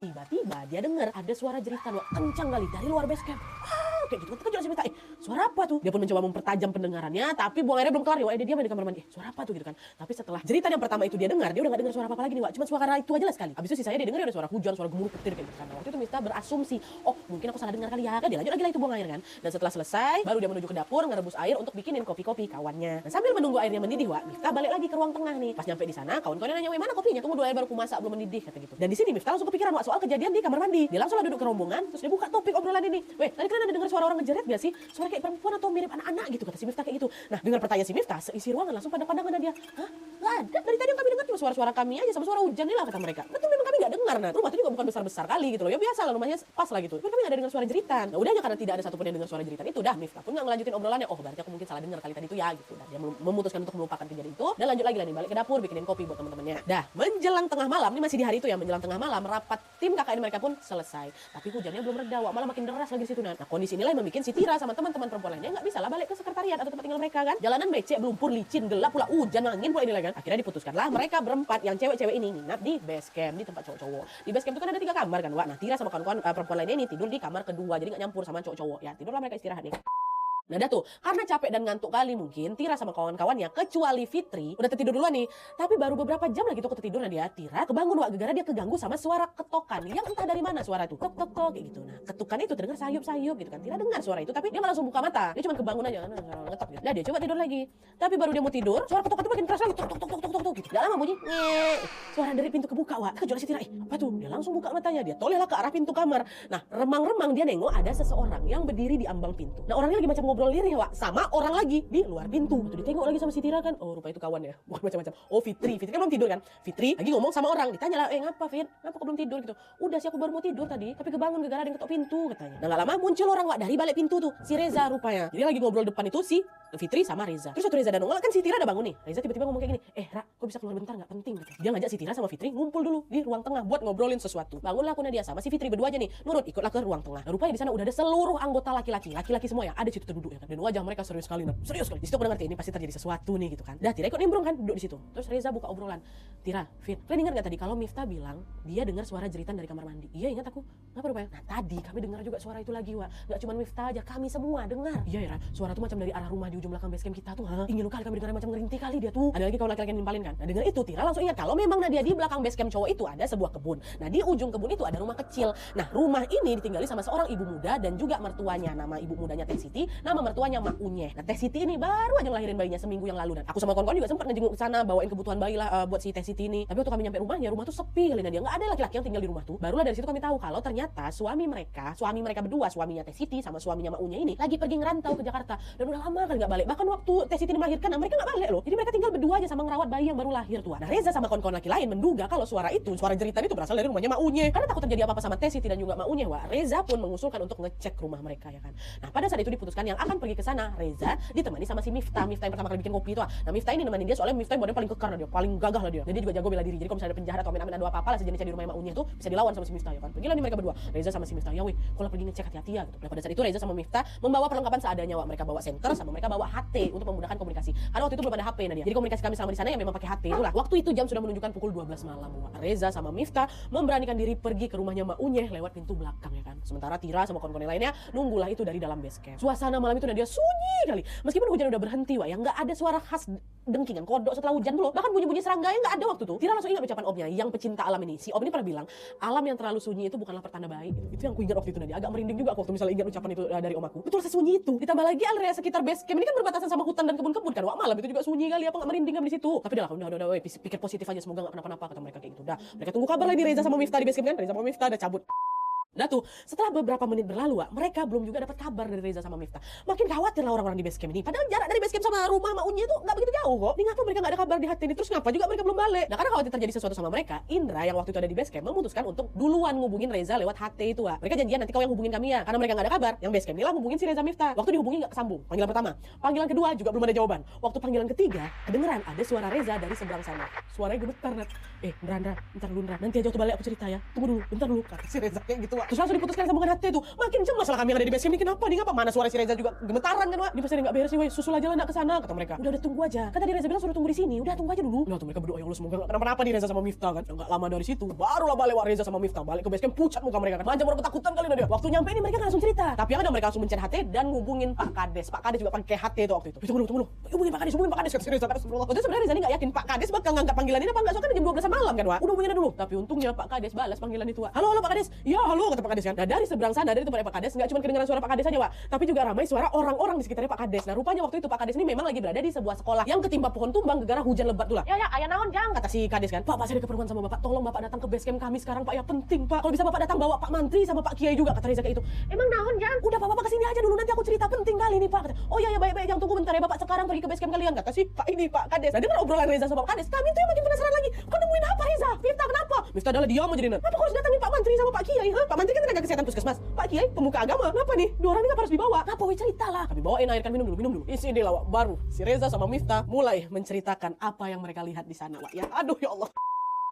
Tiba-tiba dia dengar ada suara jeritan wah, kencang kali dari luar base camp. Kayak gitu kan terkejut si Miftah. Suara apa tuh? Dia pun mencoba mempertajam pendengarannya, tapi buang airnya belum kelar nih. Wah, dia diam di kamar mandi. Suara apa tuh gitu kan? Tapi setelah jeritan yang pertama itu dia dengar, dia udah gak dengar suara apa lagi nih, Wak. Cuma suara itu aja lah sekali. Habis itu sisanya dia dengar ada suara hujan, suara gemuruh petir kayak gitu kan. Nah, waktu itu Miftah berasumsi, oh mungkin aku salah dengar kali ya. Dia lanjut lagi lah itu buang air kan. Dan setelah selesai, baru dia menuju ke dapur ngerebus air untuk bikinin kopi-kopi kawannya. Dan sambil menunggu airnya mendidih, Wak, Miftah balik lagi ke ruang tengah nih. Pas nyampe di sana, kawan-kawannya nanya, "Weh, mana kopinya? Tunggu 2 air baru kumasak belum mendidih," kata gitu. Dan di sini Miftah langsung kepikiran, Wak, soal kejadian di kamar mandi. Dia langsung lah duduk ke rombongan, terus dia buka topik obrolan ini. "Weh, tadi kalian ada dengar suara orang ngejerit gak sih? Suara kayak perempuan atau mirip anak-anak gitu," kata si Miftah kayak gitu. Nah, dengar pertanyaan si Miftah, seisi ruangan langsung pandang-pandangan dia. "Hah? Gak ada. Dari tadi yang kami dengar cuma suara-suara kami aja sama suara hujan nih lah," kata mereka. "Betul memang kami gak dengar." Nah, rumah itu juga bukan besar-besar kali gitu loh. Ya biasa lah rumahnya pas lah gitu. Tapi kami gak ada dengar suara jeritan. Nah, udah aja karena tidak ada satupun yang dengar suara jeritan itu, dah Miftah pun gak ngelanjutin obrolannya. Oh, berarti aku mungkin salah dengar kali tadi itu ya gitu. Nah, dia memutuskan untuk melupakan kejadian itu dan lanjut lagi lah nih balik ke dapur bikinin kopi buat teman-temannya. Dah, menjelang tengah malam, ini masih di hari itu ya, menjelang tengah malam rapat tim KKN mereka pun selesai. Tapi hujannya belum reda, Wak, malah makin deras lagi di situ. Nah, kondisi inilah yang membuat si Tira sama teman-teman perempuan lainnya nggak bisa lah balik ke sekretariat atau tempat tinggal mereka kan. Jalanan becek, lumpur, licin, gelap pula, hujan, angin pula inilah kan. Akhirnya diputuskanlah mereka berempat yang cewek-cewek ini nginap di base camp, di tempat cowok-cowok. Di base camp itu kan ada 3 kamar kan, Wak. Nah, Tira sama kawan-kawan perempuan lainnya ini tidur di kamar kedua, jadi nggak nyampur sama cowok-cowok. Ya, tidurlah mereka istirahat nih. Nah, dah tuh, karena capek dan ngantuk kali mungkin Tira sama kawan-kawannya, kecuali Fitri, udah tertidur duluan nih. Tapi baru beberapa jam lagi tuh ketidur, nah dia Tira kebangun, Wak, gara-gara dia keganggu sama suara ketokan yang entah dari mana suara tuh. Tok tok tok kayak gitu. Nah, ketukan itu terdengar sayup-sayup gitu kan. Tira dengar suara itu, tapi dia malah langsung buka mata. Dia cuma kebangun aja kan, ngetok gitu. Nah, dia coba tidur lagi. Tapi baru dia mau tidur, suara ketokan itu makin keras lagi. Tok tok tok tok tok tok gitu. Gak lama bunyi, suara dari pintu kebuka, Wak. Kejut si Tira, apa tuh? Dia langsung buka matanya, dia tolehlah ke arah pintu kamar. Nah, remang-remang dia nengok ada seseorang yang berdiri di ambang pintu. Nah, orangnya lagi macam ngobrol lirih, Wak, sama orang lagi di luar pintu. Tuh ditengok lagi sama si Tira kan. Oh, rupa itu kawan ya. Bukan macam-macam. Oh, Fitri. Fitri kan belum tidur kan. Fitri lagi ngomong sama orang. Ditanya lah, ngapa Fit? Ngapa kau belum tidur gitu? Udah sih aku baru mau tidur tadi, tapi kebangun gara-gara ada yang ketok pintu katanya. Nah, gak lama muncul orang, Wak, dari balik pintu tuh. Si Reza rupanya. Jadi lagi ngobrol depan itu si Fitri sama Reza. Terus waktu Reza dan nongol kan si Tira udah bangun nih. Reza tiba-tiba ngomong kayak gini, Ra, kok bisa keluar bentar gak penting gitu. Dia ngajak si Tira sama Fitri ngumpul dulu di ruang tengah buat ngobrolin sesuatu. Bangunlah aku Nadia sama si Fitri berdua aja nih. Nurut ikutlah ke ruang tengah. Nah, rupanya di sana udah ada seluruh anggota laki-laki semua yang ada di situ terduduk ya kan. Dan wajah mereka serius sekali, nah. Serius sekali. Di situ aku udah ngerti ini pasti terjadi sesuatu nih gitu kan. Dah Tira ikut nimbrung kan duduk di situ. Terus Reza buka obrolan. Tira, Fit, kalian ingat gak tadi kalau Miftah bilang dia dengar suara jeritan dari kamar mandi? Iya ingat aku. Ngapa rupanya? Nah, tadi kami dengar juga suara itu lagi, Wak. Gak cuma Miftah aja, kami semua dengar. Iya ya, suara tuh macam dari arah rumah di ujung belakang base camp kita tuh. Ingin kali kami dengar macam ngerintih kali dia tuh. Ada lagi kawan laki-laki yang nimpalin kan. Nah, dengar itu Tira langsung ingat kalau memang Nadia di belakang base camp cowok itu ada sebuah kebun. Nah, di ujung kebun itu ada rumah kecil. Nah, rumah ini ditinggali sama seorang ibu muda dan juga mertuanya. Nama ibu mudanya Teh Siti, nama mertuanya Mak Unye. Nah, Teh Siti ini baru aja ngelahirin bayinya seminggu yang lalu dan aku sama kawan-kawan juga sempat ngejenguk ke sana bawain kebutuhan bayi lah buat si Teh Siti ini. Tapi waktu kami nyampe rumahnya, rumah tuh sepi kali Nadia. Nggak ada laki-laki yang tinggal di rumah tuh. Barulah dari situ kami tahu kalau ternyata suami mereka berdua, suaminya Teh Siti sama suaminya Mak Unye ini lagi pergi ngerantau ke Jakarta dan udah lama kali nggak balik. Bahkan waktu Teh Siti melahirkan, mereka nggak balik loh. Jadi mereka tinggal berdua aja sama ngerawat bayi yang baru lahir tuh. Nah, Reza sama kawan-kawan laki lain menduga kalau suara jeritan itu berasal dari rumahnya Mak Unye. Karena takut terjadi apa-apa sama Teh Siti dan juga Mak Unye, Wak, Reza pun mengusulkan untuk ngecek rumah mereka ya kan. Nah, pada saat itu diputuskan yang akan pergi ke sana Reza ditemani sama si Miftah yang pertama kali bikin kopi itu. Nah, Miftah ini nemenin dia soalnya Miftah yang paling kekar dia, paling gagah lah dia. Dan dia juga jago bela diri. Jadi kalau misalnya ada penjahat atau amin-amin ada apa-apa lah sejenisnya di rumah Mak Unye itu bisa dilawan sama si Miftah ya kan. Pergilah nih mereka berdua, Reza sama si Miftah. Ya weh, kalau pergi ngecek hati-hati ya gitu. Nah, pada saat itu Reza sama Miftah membawa perlengkapan seadanya, Wak. Mereka bawa senter sama mereka bawa HT untuk memudahkan komunikasi. Karena waktu itu belum ada HP Nadia. Jadi komunikasi kami selama di sana ya memang pakai HT itulah. Waktu itu jam sudah menunjukkan pukul 12 malam, Wak. Reza sama Miftah memberanikan diri pergi ke rumahnya Mak Unye lewat pintu belakang ya kan. Sementara Tira sama kawan-kawan lainnya nunggulah itu dari dalam base camp. Suasana malam itu Nadia sunyi kali. Meskipun hujan udah berhenti, Wak, yang nggak ada suara khas dengkingan kodok setelah hujan dulu. Bahkan bunyi-bunyi serangga yang nggak ada waktu tuh. Tira langsung ingat ucapan omnya yang pecinta alam ini. Si om ini pernah bilang, alam yang terlalu sunyi itu bukanlah pertanda baik gitu. Itu yang ku ingat waktu itu Nadia. Agak merinding juga waktu misalnya ingat ucapan itu dari om aku. Betul sesunyi itu. Ditambah lagi area sekitar base camp ini kan berbatasan sama hutan dan kebun-kebun kan. Wak, malam itu juga sunyi kali, apa nggak merinding kan di situ. Tapi udah, weh, pikir positif aja, semoga nggak kenapa-napa kata mereka kayak gitu. Dah, mereka tunggu kabar lagi Reza sama Miftah di base camp kan. Reza sama Miftah udah cabut. Nah tuh, setelah beberapa menit berlalu, Wak, mereka belum juga dapat kabar dari Reza sama Miftah. Makin khawatir lah orang-orang di base camp ini. Padahal jarak dari base camp sama rumah Mak Unye itu nggak begitu jauh kok. Ini ngapa mereka nggak ada kabar di hati ini? Terus ngapa juga mereka belum balik? Nah, karena khawatir terjadi sesuatu sama mereka, Indra yang waktu itu ada di base camp memutuskan untuk duluan ngubungin Reza lewat HT itu, Wak. Mereka janjian nanti kau yang hubungin kami ya. Karena mereka nggak ada kabar, yang base camp ini lah hubungin si Reza Miftah. Waktu dihubungi nggak kesambung. Panggilan pertama, panggilan kedua juga belum ada jawaban. Waktu panggilan ketiga, kedengeran ada suara Reza dari seberang sana. Suaranya gemetar, Nat. Indra, bentar dulu Indra. Nanti aja waktu balik aku cerita ya. Tunggu dulu, bentar dulu. Kata si Reza kayak gitu, Wak. Terus langsung diputuskan sambungan hati tuh. Makin cemas lah kami yang ada di base camp ini. Kenapa nih? Ngapa? Mana suara si Reza juga gemetaran kan, Wak? Ini pasti nggak beres nih, Wak. Susul aja lah nak ke sana, kata mereka. Udah tunggu aja. Kan tadi Reza bilang suruh tunggu di sini. Udah tunggu aja dulu. Nah, tuh mereka berdoa, ya Allah semoga nggak kenapa-napa nih Reza sama Miftah kan. Nggak lama dari situ, barulah balik Wak Reza sama Miftah. Balik ke base camp, pucat muka mereka kan. Macam orang ketakutan kali dia. Waktu nyampe ini mereka langsung cerita. Tapi yang ada mereka langsung mencari HT dan ngubungin Pak Kades. Pak Kades juga pakai HT tuh waktu itu. Tunggu dulu. Hubungin Pak Kades, kata si Reza. Waktu sebenarnya Reza ini nggak yakin Pak Kades bakal ngangkat panggilan ini apa enggak, soalnya kan jam 12 malam kan, Wak. Udah hubungin dulu. Tapi untungnya Pak Kades balas panggilan itu, Wak. Halo Pak Kades. Iya, halo, kata Pak Kades kan. Nah, dari seberang sana, dari tempatnya Pak Kades, nggak cuma kedengaran suara Pak Kades aja, Wak, tapi juga ramai suara orang-orang di sekitarnya Pak Kades. Nah, rupanya waktu itu Pak Kades ini memang lagi berada di sebuah sekolah yang ketimpa pohon tumbang gara-gara hujan lebat tuh lah. Ya, ayah naon, Jang, kata si Kades kan. Pak, saya ada keperluan sama Bapak. Tolong Bapak datang ke base camp kami sekarang, Pak. Ya penting, Pak. Kalau bisa Bapak datang bawa Pak Mantri sama Pak Kiai juga, kata Reza kayak itu. Emang naon, Jang? Udah Bapak kesini aja dulu, nanti aku cerita penting kali nih, Pak. Kata, oh iya, baik-baik, Jang, tunggu bentar ya, Bapak sekarang pergi ke base camp kalian, kata si Pak Kades. Nah, dengar obrolan Reza sama Pak Kades. Kami tuh yang makin penasaran lagi. Kau nemuin apa, Reza? Miftah kenapa? Miftah adalah diam aja, Dinan. Apa kau harus datangin Pak Mantri sama Pak Kiai? Pak Mantri kan tenaga kesehatan puskesmas. Pak Kiai pemuka agama. Kenapa nih? Dua orang ini kenapa harus dibawa? Apa weh, cerita lah. Kami bawain air kan, minum dulu. Isi dia lah, Wak. Baru si Reza sama Miftah mulai menceritakan apa yang mereka lihat di sana, Wak. Ya, aduh ya Allah.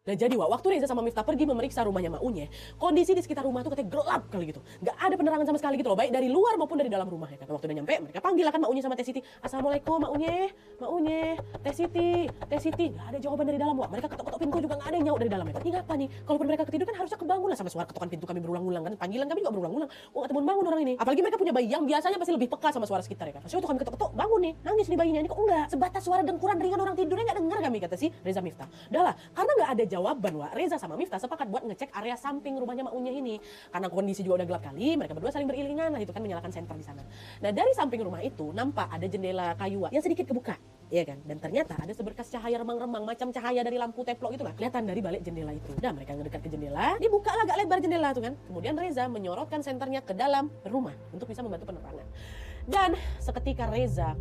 Nah jadi Wak, waktu Reza sama Miftah pergi memeriksa rumahnya Mak Unye, kondisi di sekitar rumah tuh katanya gelap kali gitu. Nggak ada penerangan sama sekali gitu loh, baik dari luar maupun dari dalam rumah ya kan. Waktu udah nyampe, mereka panggil kan Mak Unye sama Teh Siti. Assalamualaikum Mak Unye, Teh Siti. Nggak ada jawaban dari dalam, Wak. Mereka ketok-ketok pintu juga nggak ada yang nyaut dari dalam ya kan. Ini apa nih? Kalaupun mereka ketiduran kan harusnya kebangun lah sama suara ketokan pintu kami berulang-ulang kan. Panggilan kami juga berulang-ulang. Kok nggak bangun orang ini? Apalagi mereka punya bayi yang biasanya pasti lebih peka sama suara sekitar ya kan. Maksudnya waktu kami ketok-ketok, bangun nih, nangis nih bayinya. Ini kok enggak? Sebatas suara dengkuran ringan orang tidurnya nggak dengar kami, kata si Reza Miftah. Udah lah, karena nggak ada jawaban, Wak. Reza sama Miftah sepakat buat ngecek area samping rumahnya Mak Unye ini. Karena kondisi juga udah gelap kali, mereka berdua saling beriringan lah itu kan menyalakan senter di sana. Nah, dari samping rumah itu nampak ada jendela kayu yang sedikit kebuka, ya kan? Dan ternyata ada seberkas cahaya remang-remang macam cahaya dari lampu teplok itulah kelihatan dari balik jendela itu. Nah, mereka ngedekat ke jendela, dibuka lah agak lebar jendela tuh kan. Kemudian Reza menyorotkan senternya ke dalam rumah untuk bisa membantu penerangan. Dan seketika Reza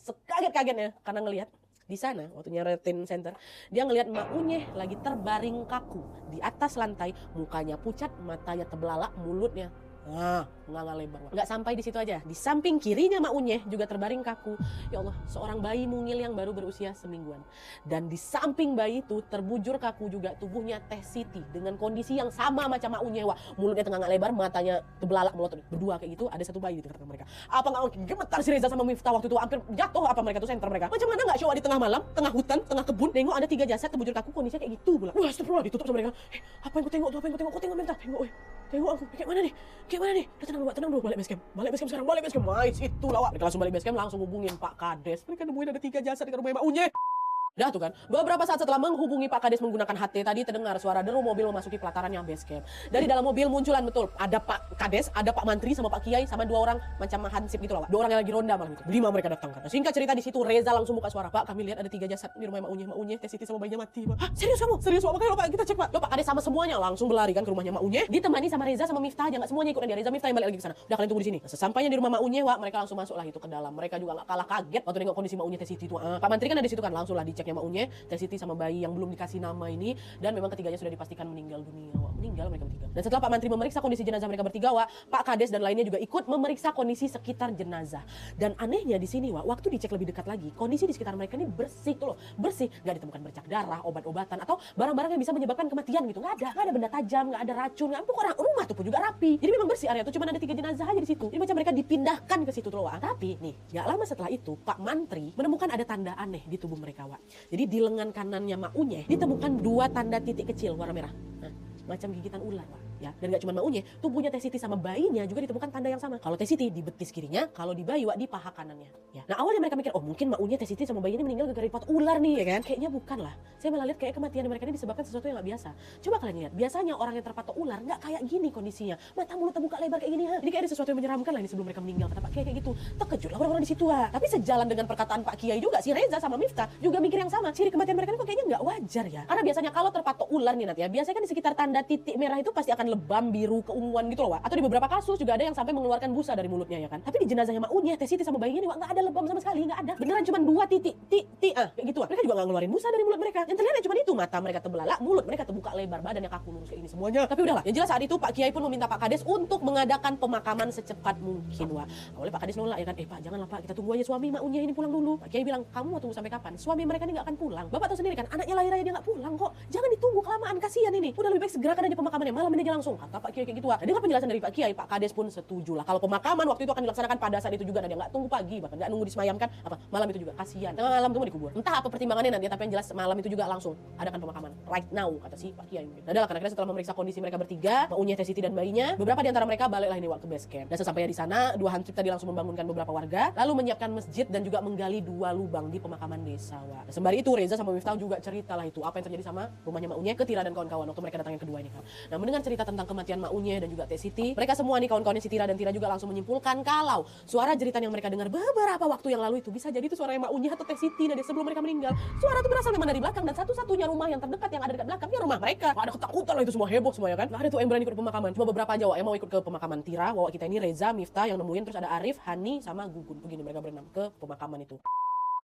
sekaget-kagetnya karena ngelihat di sana waktu nyeretin senter, dia ngelihat Mak Unye lagi terbaring kaku di atas lantai, mukanya pucat, matanya terbelalak, mulutnya nganga lebar. Nggak sampai di situ aja, di samping kirinya Mak Unye juga terbaring kaku. Ya Allah, seorang bayi mungil yang baru berusia semingguan. Dan di samping bayi itu terbujur kaku juga tubuhnya Teh Siti dengan kondisi yang sama macam Mak Unye, Wak. Mulutnya tengah lebar, matanya terbelalak, melotot. Berdua kayak gitu, ada satu bayi di tengah mereka. Apa nggak gemetar si Reza sama Miftah waktu itu, hampir jatuh apa mereka tuh senter mereka. Macam mana nggak show di tengah malam, tengah hutan, tengah kebun, nengok ada 3 jasad terbujur kaku, kondisinya kayak gitu pula. Wah, astagfirullah, ditutup sama mereka. Apa yang ku tengok tuh? Kau tengok Miftah? Tengok aku. Kayak mana nih? Udah tenang dulu, balik base camp sekarang, balik base camp. Itu lah, Wak. Mereka langsung balik base camp, langsung hubungin Pak Kades. Mereka nemuin ada 3 jasad di rumah Mak Unye. Dah tuh kan, beberapa saat setelah menghubungi Pak Kades menggunakan HT tadi terdengar suara deru mobil memasuki pelatarannya base camp. Dari dalam mobil munculan betul, ada Pak Kades, ada Pak Mantri sama Pak Kiai sama 2 orang macam hansip gitu loh, 2 orang yang lagi ronda malam itu. 5 mereka datang kan. Nah, singkat cerita di situ Reza langsung buka suara, Pak, kami lihat ada 3 jasad di rumah Mak Unye, Teh Siti sama bayinya mati, Pak. Hah, serius kamu? Serius, Pak? Makanya Pak, kita cek, Pak. Loh, Pak Kades sama semuanya langsung berlari kan ke rumahnya Mak Unye, ditemani sama Reza sama Miftah, jangan semuanya ikut dia. Reza Miftah yang balik lagi ke sana. Udah kalian tunggu di sini. Nah, sesampainya di rumah Mak Unye, Wak, mereka langsung masuk lah itu ke dalam. Mereka juga enggak kalah kaget waktu nengok kondisi Mak Unye Teh Siti itu. Pak Mantri kan ada di situ kan, langsung lah diceknya Mak Unye, Teh Siti sama bayi yang belum dikasih nama ini, dan memang ketiganya sudah dipastikan meninggal dunia, Wak. Meninggal mereka bertiga. Dan setelah Pak Mantri memeriksa kondisi jenazah mereka bertiga, Wak, Pak Kades dan lainnya juga ikut memeriksa kondisi sekitar jenazah. Dan anehnya di sini, Wak, waktu dicek lebih dekat lagi, kondisi di sekitar mereka ini bersih tuh loh, bersih, nggak ditemukan bercak darah, obat-obatan atau barang-barang yang bisa menyebabkan kematian gitu, nggak ada benda tajam, nggak ada racun, nggak pokoknya rumah tuh pun juga rapi. Jadi memang bersih area tuh, cuma ada 3 jenazah aja di situ. Jadi macam mereka dipindahkan ke situ tuh, Wak. Tapi nih, nggak lama setelah itu Pak Mantri menemukan ada tanda aneh di tubuh mereka, Wak. Jadi di lengan kanannya Mak Unye ditemukan 2 tanda titik kecil warna merah. Nah, macam gigitan ular, Wak. Ya, dan gak cuma Mak Unye, tubuhnya Teh Siti sama bayinya juga ditemukan tanda yang sama. Kalau Teh Siti di betis kirinya, kalau di bayi, Wak, di paha kanannya. Ya. Nah, awalnya mereka mikir, oh mungkin Mak Unye, Teh Siti sama bayinya meninggal gara-gara dipatok ular nih, ya kan? Kayaknya bukan lah. Saya malah lihat kayak kematian mereka ini disebabkan sesuatu yang gak biasa. Coba kalian lihat, biasanya orang yang terpatok ular gak kayak gini kondisinya. Mata mulut terbuka lebar kayak gini, ha. Jadi kayak ada sesuatu yang menyeramkan lah ini sebelum mereka meninggal, kata Pak Kiai kayak gitu. Terkejutlah orang-orang di situ, ha. Tapi sejalan dengan perkataan Pak Kiai juga, si Reza sama Miftah juga mikir yang sama. Ciri kematian mereka ini kok kayaknya gak wajar ya. Karena biasanya kalau terpatok ular nih nanti ya, biasanya kan di sekitar tanda titik merah itu pasti akan lebam, biru, keunguan gitu loh, Wak. Atau di beberapa kasus juga ada yang sampai mengeluarkan busa dari mulutnya ya kan. Tapi di jenazahnya Mak Unye, Teh Siti sama bayinya nih, Wak, nggak ada lebam sama sekali, nggak ada. Beneran cuma 2 titik, kayak gitu, Wak. Mereka juga nggak ngeluarin busa dari mulut mereka. Yang terlihat cuma itu, mata mereka terbelalak, mulut mereka terbuka lebar, badannya kaku lurus kayak ini semuanya. Tapi udahlah, yang jelas saat itu Pak Kiai pun meminta Pak Kades untuk mengadakan pemakaman secepat mungkin, Wak. Awalnya Pak Kades nolak ya kan, Pak janganlah Pak, kita tunggu aja suami Mak Unye ini pulang dulu. Pak Kiai bilang, kamu mau tunggu sampai kapan? Suami mereka ini nggak akan pulang. Bapak tahu sendiri kan, anaknya lahir aja dia nggak pulang kok. Jangan ditunggu kelamaan, kasihan ini. Udah lebih baik segerakan aja pemakamannya, malam ini aja langsung. langsung, kata Pak Kiai kayak gitu. Dengan penjelasan dari Pak Kiai, Pak Kades pun setuju lah kalau pemakaman waktu itu akan dilaksanakan pada saat itu juga, dan dia nggak tunggu pagi, bahkan nggak nunggu disemayamkan malam itu juga. Kasihan, tengah malam itu mau dikubur. Entah apa pertimbangannya nanti, tapi yang jelas malam itu juga langsung adakan pemakaman right now, kata si Pak Kiai. Adalah karena setelah memeriksa kondisi mereka bertiga, Mak Unyeh, Teh Siti dan bayinya, beberapa di antara mereka baliklah ini ke base camp. Dan sesampainya di sana, dua hansip tadi langsung membangunkan beberapa warga, lalu menyiapkan masjid dan juga menggali 2 lubang di pemakaman desa. Nah, sembari itu Reza sama Miftah juga cerita lah itu apa yang terjadi sama rumahnya Mak Unyeh ke Tira dan kawan-kawan waktu mereka datang yang kedua ini kan. Nah, mendengar cerita tentang kematian Mak Unyeh dan juga Teh Siti, mereka semua nih kawan-kawannya si Tira dan Tira juga langsung menyimpulkan kalau suara jeritan yang mereka dengar beberapa waktu yang lalu itu bisa jadi itu suara Mak Unyeh atau Teh Siti dari sebelum mereka meninggal. Suara itu berasal memang dari belakang, dan satu-satunya rumah yang terdekat yang ada dekat belakang ya rumah mereka. Wah, ada ketakutan lah itu semua, heboh semua ya kan. Nggak ada tuh yang berani ikut pemakaman. Cuma beberapa aja yang mau ikut ke pemakaman Tira. Wah, kita ini Reza, Miftah yang nemuin, terus ada Arif, Hani sama Gugun. Begini mereka berenam ke pemakaman itu.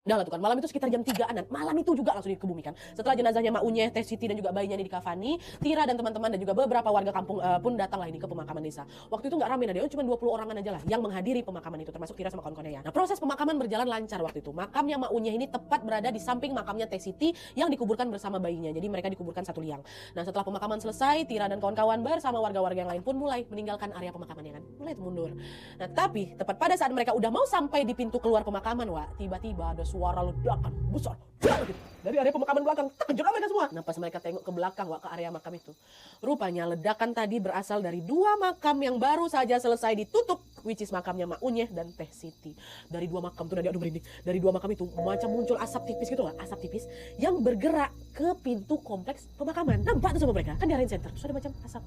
Udah lah tuh kan, malam itu sekitar jam 3-an, malam itu juga langsung dikebumikan. Setelah jenazahnya Mak Unyeh, Teh Siti dan juga bayinya ini dikafani, Tira dan teman-teman dan juga beberapa warga kampung pun datanglah ini ke pemakaman desa. Waktu itu nggak ramai, Nadia, cuma 20 orangan aja lah yang menghadiri pemakaman itu, termasuk Tira sama kawan-kawannya ya. Nah, proses pemakaman berjalan lancar waktu itu. Makamnya Mak Unyeh ini tepat berada di samping makamnya Teh Siti yang dikuburkan bersama bayinya. Jadi mereka dikuburkan satu liang. Nah, setelah pemakaman selesai, Tira dan kawan-kawan bersama warga-warga yang lain pun mulai meninggalkan area pemakamannya kan. Mulai itu mundur. Nah, tapi tepat pada saat mereka udah mau sampai di pintu keluar pemakaman, wah, tiba-tiba ada suara ledakan besar gitu dari area pemakaman belakang. Terkejut mereka semua. Nah, pas mereka tengok ke belakang, ke area makam itu, rupanya ledakan tadi berasal dari 2 makam yang baru saja selesai ditutup, which is makamnya Mak Unyeh dan Teh Siti. Dari 2 makam tuh, aduh merinding. Dari 2 makam itu macam muncul asap tipis gitu lah, asap tipis yang bergerak ke pintu kompleks pemakaman. Nampak tuh sama mereka kan di area center, terus ada macam asap.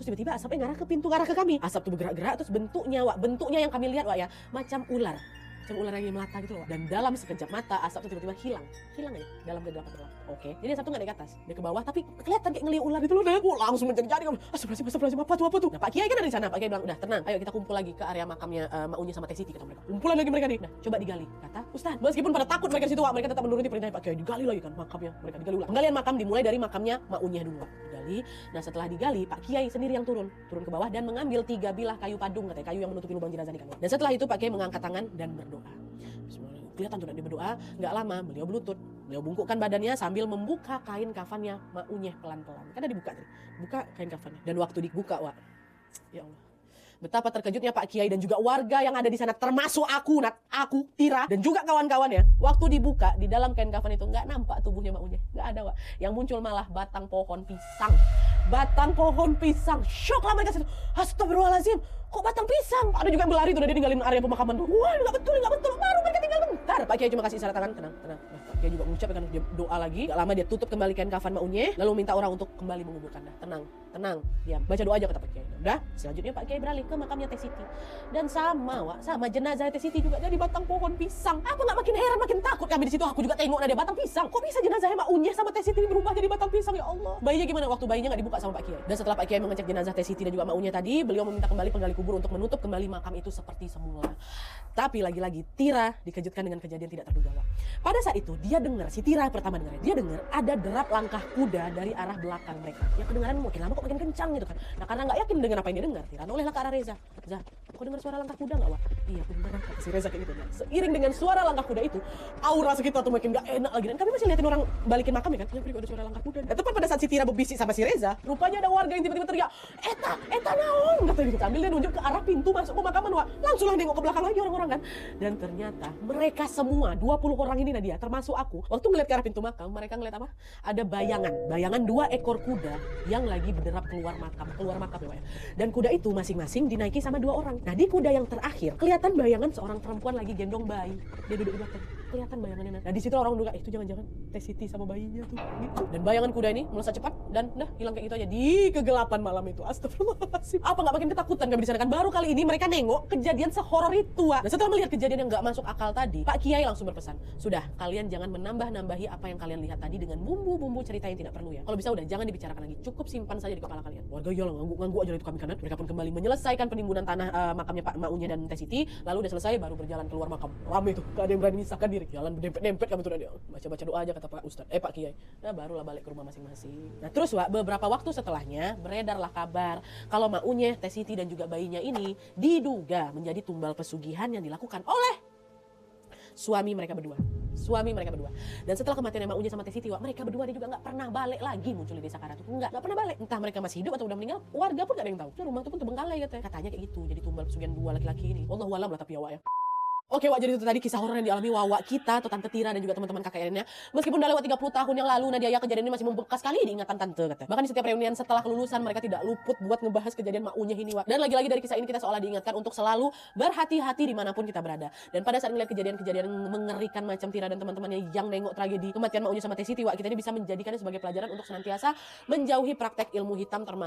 Terus tiba-tiba asapnya ngarah ke pintu, ngarah ke kami. Asap tuh bergerak-gerak, terus bentuknya yang kami lihat ya macam ular yang melata gitu loh. Dan dalam sekejap mata asap itu tiba-tiba hilang aja dalam kegelapan gelap. Oke, jadi asap tuh nggak naik ke atas, dia ke bawah, tapi kelihatan kayak ngelihat ular itu loh. Langsung menjadi astagfirullahaladzim, apa tuh. Nah, Pak Kiai kan ada di sana. Pak Kiai bilang, udah tenang, ayo kita kumpul lagi ke area makamnya Mak Unyeh sama Teh Siti, kata mereka. Kumpulan lagi mereka nih. Nah, coba digali, kata Ustaz. Meskipun pada takut mereka di situ, mereka tetap menuruti perintah Pak Kiai. Digali lagi kan makamnya, mereka digali ulang. Penggalian makam dimulai dari makamnya Mak Unyeh dulu. Digali. Nah, setelah digali, Pak Kiai sendiri yang turun ke bawah dan mengambil 3 bilah kayu padung, katanya kayu yang menutupi lubang jenazah ini kan. Dan setelah itu Pak Kiai mengangkat tangan dan berdoa. Kelihatan tuh dia berdoa, nggak lama beliau berlutut, beliau bungkukkan badannya sambil membuka kain kafannya Mak Unyeh pelan-pelan. Kan ada dibuka tadi, buka kain kafannya. Dan waktu dibuka, wah, ya Allah, betapa terkejutnya Pak Kiai dan juga warga yang ada di sana, termasuk aku, Tira dan juga kawan-kawannya. Waktu dibuka di dalam kain kafan itu nggak nampak tubuhnya Mak Unyeh, nggak ada, wah. Yang muncul malah batang pohon pisang. Shock lah mereka situ. Astagfirullahaladzim, kok batang pisang? Ada juga yang berlari tuh, dia ninggalin area pemakaman tuh. Wah, nggak betul. Baru mereka tinggal bentar. Pak Kiai cuma kasih isyarat tangan, tenang. Nah, Pak Kiai juga mengucapkan, dia doa lagi. Gak lama dia tutup kembali kain kafan Mak Unyeh, lalu minta orang untuk kembali menguburkan. Dah, tenang, diam. Baca doa aja, kata Pak Kiai. Udah, selanjutnya Pak Kiai beralih ke makamnya Teh Siti. Dan sama jenazah Teh Siti juga jadi batang pohon pisang. Apa nggak makin heran, makin takut kami di situ. Aku juga tengok ada batang pisang. Kok bisa jenazahnya Mak Unyeh sama Teh Siti berubah jadi batang pisang, ya Allah. Bayinya gimana? Waktu bayinya nggak dibuka sama Pak Kiai. Dan setelah Pak Kiai mengecek jenazah Teh Siti dan juga Mak Unyeh tadi, beliau meminta kembali penggali kubur untuk menutup kembali makam itu seperti semula. Tapi lagi-lagi Tira dikejutkan dengan kejadian tidak terduga. Pada saat itu dia dengar, si Tira pertama dengar, dia dengar ada derap langkah kuda dari arah belakang mereka. Yang kedengaran makin lama kok makin kencang gitu kan. Nah, karena nggak yakin dengan apa yang dia dengar, Tira nolehlah ke arah Reza. Zah, kau dengar suara langkah kuda nggak, Wak? Iya, aku dengar, kata si Reza kayak gitu. Nah, seiring dengan suara langkah kuda itu, aura sekitar tuh makin nggak enak lagi. Dan kami masih liatin orang balikin makam ya kan. Ya, ada suara langkah kuda. Nah, tepat pada saat si Tira berbisik sama si Reza, rupanya ada warga yang tiba-tiba teriak, Eta naon, kata gitu. Sambil dia nunjuk ke arah pintu masuk pemakaman, Wak. Langsung lah nengok ke belakang lagi orang-orang kan. Dan ternyata mereka semua 20 orang ini, Nadia, termasuk aku, waktu ngeliat ke arah pintu makam, mereka ngeliat apa? Ada bayangan 2 ekor kuda yang lagi berderap keluar makam ya, Pak ya. Dan kuda itu masing-masing dinaiki sama 2 orang. Nah, di kuda yang terakhir kelihatan bayangan seorang perempuan lagi gendong bayi. Dia duduk di belakang. Kelihatan bayangannya. Nah, di situ orang duga itu jangan-jangan Teh Siti sama bayinya tuh gitu. Dan bayangan kuda ini melesat cepat dan hilang kayak gitu aja di kegelapan malam itu. Astagfirullahaladzim. Apa nggak makin ketakutan kami di sana kan? Baru kali ini mereka nengok kejadian sehoror itu. Nah, setelah melihat kejadian yang nggak masuk akal tadi, Pak Kiai langsung berpesan, sudah, kalian jangan menambah-nambahi apa yang kalian lihat tadi dengan bumbu-bumbu cerita yang tidak perlu ya. Kalau bisa udah jangan dibicarakan lagi, cukup simpan saja di kepala kalian. Warga iyalah ngangguk aja itu kami kanan. Mereka pun kembali menyelesaikan penimbunan tanah makamnya Pak Mak Unyeh dan Teh Siti. Lalu udah selesai baru berjalan keluar makam. Rame tuh, gak ada yang berani misahkan diri. Jalan berdempet-dempet kami tuh, baca-baca doa aja kata Pak Kiai. Nah, barulah balik ke rumah masing-masing. Nah, terus beberapa waktu setelahnya beredarlah kabar kalau Mak Unyeh, Teh Siti dan juga bayinya ini diduga menjadi tumbal pesugihan yang dilakukan oleh suami mereka berdua. suami mereka berdua. Dan setelah kematian Mak Unya sama Teh Siti, Wak, mereka berdua dia juga nggak pernah balik lagi muncul di desa Karat itu. Nggak pernah balik. Entah mereka masih hidup atau udah meninggal, warga pun nggak ada yang tahu. Nah, rumah itu pun terbengkalai katanya. Katanya kayak gitu. Jadi tumbal pesugihan dua laki-laki ini. Wallahu alam lah tapi ya, Wak, ya. Oke, Wak, jadi itu tadi kisah horor yang dialami Wawa kita atau Tante Tira dan juga teman-teman KKN-nya. Meskipun udah lewat 30 tahun yang lalu, Nadia, kejadian ini masih membekas sekali di ingatan Tante, kata. Bahkan di setiap reunian setelah kelulusan, mereka tidak luput buat ngebahas kejadian Mak Unyah ini, Wak. Dan lagi-lagi dari kisah ini kita seolah diingatkan untuk selalu berhati-hati dimanapun kita berada. Dan pada saat melihat kejadian-kejadian mengerikan macam Tira dan teman-temannya yang nengok tragedi kematian Mak Unyah sama Teh Siti, Wak, kita ini bisa menjadikannya sebagai pelajaran untuk senantiasa menjauhi praktek ilmu hitam termasuk